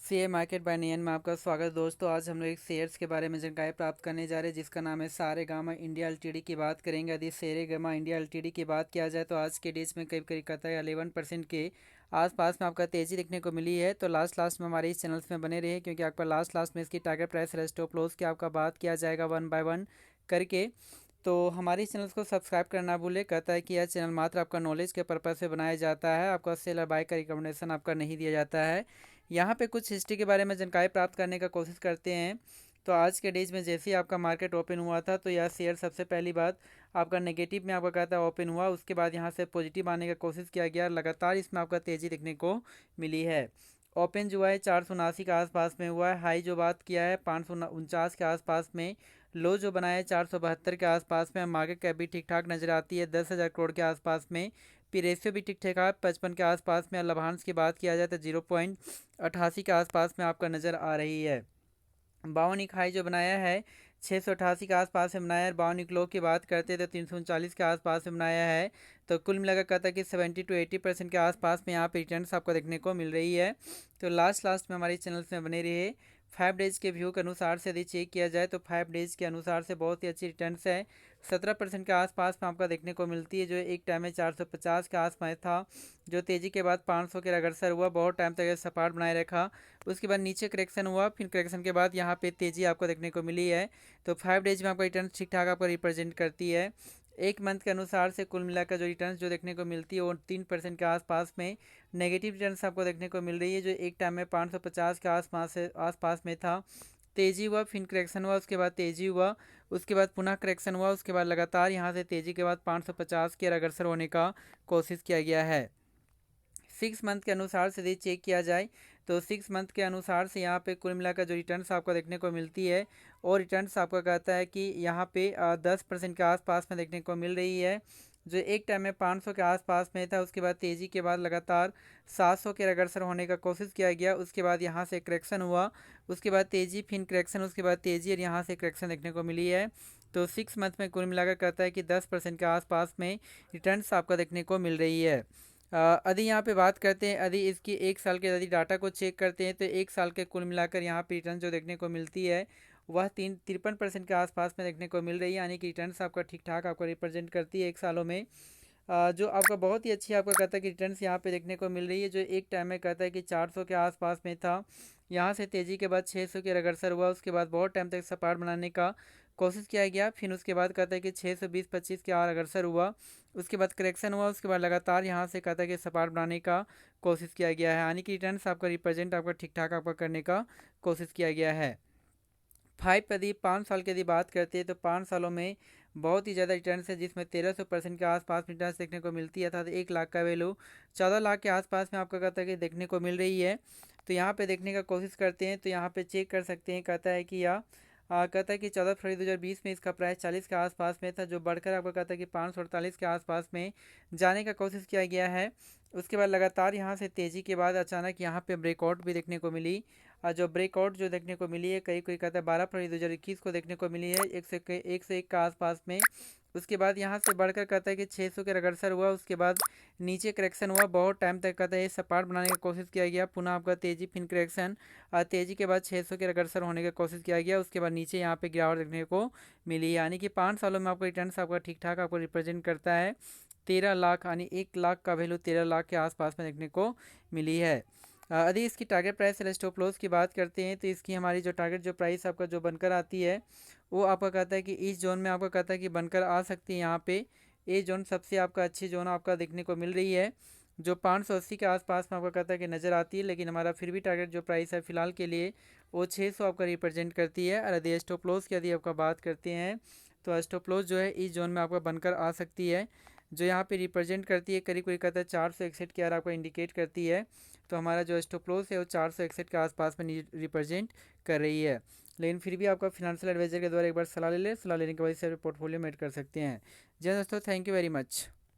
Share market bye नियन में आपका स्वागत है दोस्तों। आज हम लोग एक शेयर्स के बारे में जानकारी प्राप्त करने जा रहे हैं जिसका नाम है सारेगामा इंडिया एलटीडी की बात करेंगे। यदि सारेगामा इंडिया एलटीडी की बात किया जाए तो आज के डेज में करीब करीब कहता है 11% के आसपास में आपका तेज़ी देखने को मिली है। तो लास्ट में हमारे इस चैनल्स में बने रहे क्योंकि आपका लास्ट में इसकी टारगेट प्राइस स्टॉप लॉस की आपका बात किया जाएगा वन बाय वन करके। तो हमारे इस चैनल को सब्सक्राइब करना भूले। कहता है कि यह चैनल मात्र आपका नॉलेज के पर्पज़ से बनाया जाता है, आपका सेल और बाय का रिकमेंडेशन आपका नहीं दिया जाता है। यहाँ पे कुछ हिस्ट्री के बारे में जानकारी प्राप्त करने का कोशिश करते हैं। तो आज के डेज में जैसे ही आपका मार्केट ओपन हुआ था तो यह शेयर सबसे पहली बात आपका नेगेटिव में आपका कहता है ओपन हुआ, उसके बाद यहाँ से पॉजिटिव आने का कोशिश किया गया। लगातार इसमें आपका तेज़ी देखने को मिली है। ओपन जो है 479 के आसपास में हुआ है। हाई जो बात किया है 549 के आसपास में। लो जो बनाया है 472 के आसपास में। मार्केट कैप भी ठीक ठाक नज़र आती है 10,000 करोड़ के आसपास में। पी रेशियो भी ठीक ठाक है 55 के आसपास में। लाभांश की बात किया जाए तो 0.88 के आसपास में आपका नज़र आ रही है। 52 हाई जो बनाया है 688 के आसपास में बनाया है। 52 लो की बात करते हैं तो 339 के आसपास में बनाया है। तो कुल मिलाकर कहता है कि 70 to 80% के आसपास में यहाँ पे रिटर्न्स आपको देखने को मिल रही है। तो लास्ट में हमारे चैनल्स में बने रहिए। 5 डेज के व्यू के अनुसार से यदि चेक किया जाए तो 5 डेज के अनुसार से बहुत ही अच्छी रिटर्न्स है। 17% के आसपास में आपका देखने को मिलती है, जो एक टाइम में 450 के आसपास था, जो तेज़ी के बाद 500 के अग्रसर हुआ, बहुत टाइम तक सपाट बनाए रखा। उसके बाद नीचे करेक्शन हुआ, फिर करेक्शन के बाद यहाँ पे तेज़ी आपको देखने को मिली है। तो 5 डेज में आपका रिटर्न ठीक ठाक आपको रिप्रेजेंट करती है। एक मंथ के अनुसार से कुल मिलाकर जो रिटर्न जो देखने को मिलती है वो 3% के आसपास में नेगेटिव रिटर्न्स आपको देखने को मिल रही है, जो एक टाइम में 550 के आसपास में था। तेज़ी हुआ, फिर करेक्शन हुआ, उसके बाद तेज़ी हुआ, उसके बाद पुनः करेक्शन हुआ, उसके बाद लगातार यहाँ से तेज़ी के बाद 550 के अग्रसर होने का कोशिश किया गया है। 6 मंथ के अनुसार से यदि चेक किया जाए तो 6 मंथ के अनुसार से यहाँ पे कुल मिलाकर जो रिटर्न्स आपको देखने को मिलती है और रिटर्न्स आपका कहता है कि यहाँ पे 10% के आसपास में देखने को मिल रही है, जो एक टाइम में 500 के आसपास में था। उसके बाद तेज़ी के बाद लगातार 700 के अग्रसर होने का कोशिश किया गया, उसके बाद यहाँ से करेक्शन हुआ, उसके बाद तेज़ी, फिर करेक्शन, उसके बाद तेज़ी और यहाँ से करेक्शन देखने को मिली है। तो 6 मंथ में कुल मिलाकर कहता है कि 10% के आसपास में रिटर्न्स आपका देखने को मिल रही है। यदि यहाँ पे बात करते हैं, यदि इसकी एक साल के यदि डाटा को चेक करते हैं तो एक साल के कुल मिलाकर यहाँ पे रिटर्न जो देखने को मिलती है वह 53% के आसपास में देखने को मिल रही है, यानी कि रिटर्न्स आपका ठीक ठाक आपको रिप्रेजेंट करती है एक सालों में। जो आपका बहुत ही अच्छी आपका कहता है कि रिटर्न्स यहाँ पे देखने को मिल रही है, जो एक टाइम में कहता है कि 400 के आसपास में था, यहाँ से तेज़ी के बाद 600 के अग्रसर हुआ, उसके बाद बहुत टाइम तक सपाट बनाने का कोशिश किया गया, फिर उसके बाद कहता है कि 620-25 के आर अग्रसर हुआ, उसके बाद करेक्शन हुआ, उसके बाद लगातार यहाँ से कहता है कि सपाट बनाने का कोशिश किया गया है, यानी कि रिटर्न्स आपका रिप्रेजेंट आपका ठीक ठाक आपका करने का कोशिश किया गया है। 5 साल की यदि बात करते हैं तो 5 सालों में बहुत ही ज़्यादा रिटर्न्स है, जिसमें 1300% के आसपास रिटर्न्स देखने को मिलती है, अर्थात 1 लाख का वैल्यू 14 लाख के आसपास में आपका कहता है कि देखने को मिल रही है। तो यहाँ पे देखने का कोशिश करते हैं तो यहाँ पे चेक कर सकते हैं, कहता है कि यह कहता है कि 14 फरवरी 2020 में इसका प्राइस 40 के आसपास में था, जो बढ़कर आपको कहता है कि 548 के आसपास में जाने का कोशिश किया गया है। उसके बाद लगातार यहाँ से तेज़ी के बाद अचानक यहाँ पे ब्रेकआउट भी देखने को मिली, जो ब्रेकआउट जो देखने को मिली है कई कोई कहता है 12 फरवरी 2021 को देखने को मिली है 101 के आसपास में। उसके बाद यहाँ से बढ़कर कहता है कि 600 के अग्रसर हुआ, उसके बाद नीचे करेक्शन हुआ, बहुत टाइम तक कहता है ये सपाट बनाने की कोशिश किया गया, पुनः आपका तेज़ी, फिर करेक्शन, तेज़ी के बाद 600 के अग्रसर होने की कोशिश किया गया, उसके बाद नीचे यहाँ पे गिरावट देखने को मिली, यानी कि 5 सालों में आपका रिटर्न्स आपका ठीक ठाक आपको रिप्रेजेंट करता है। 13 लाख यानी 1 लाख का वैल्यू 13 लाख के आसपास में देखने को मिली है। यदि इसकी टारगेट प्राइस या स्टॉप लॉस की बात करते हैं तो इसकी हमारी जो टारगेट जो प्राइस आपका जो बनकर आती है वो आपका कहता है कि इस जोन में आपका कहता है कि बनकर आ सकती है। यहाँ पे ये जोन सबसे आपका अच्छी जोन आपका देखने को मिल रही है, जो 580 के आसपास में आपका कहता है कि नज़र आती है, लेकिन हमारा फिर भी टारगेट जो प्राइस है फिलहाल के लिए वो 600 आपका रिप्रेजेंट करती है। और यदि स्टॉप लॉस की यदि आपका बात करते हैं तो स्टॉप लॉस जो है इस जोन में आपका बनकर आ सकती है, जो यहाँ पे रिप्रेजेंट करती है करीब कोई कहता है 461 की यार आपको इंडिकेट करती है। तो हमारा जो स्टॉप लॉस है वो 461 के आसपास में रिप्रेजेंट कर रही है, लेकिन फिर भी आपका फिनेंशियल एडवाइजर के द्वारा एक बार सलाह ले लें, सलाह लेने के बाद इसे पोर्टफोलियो में ऐड कर सकते हैं। जी हाँ दोस्तों, थैंक यू वेरी मच।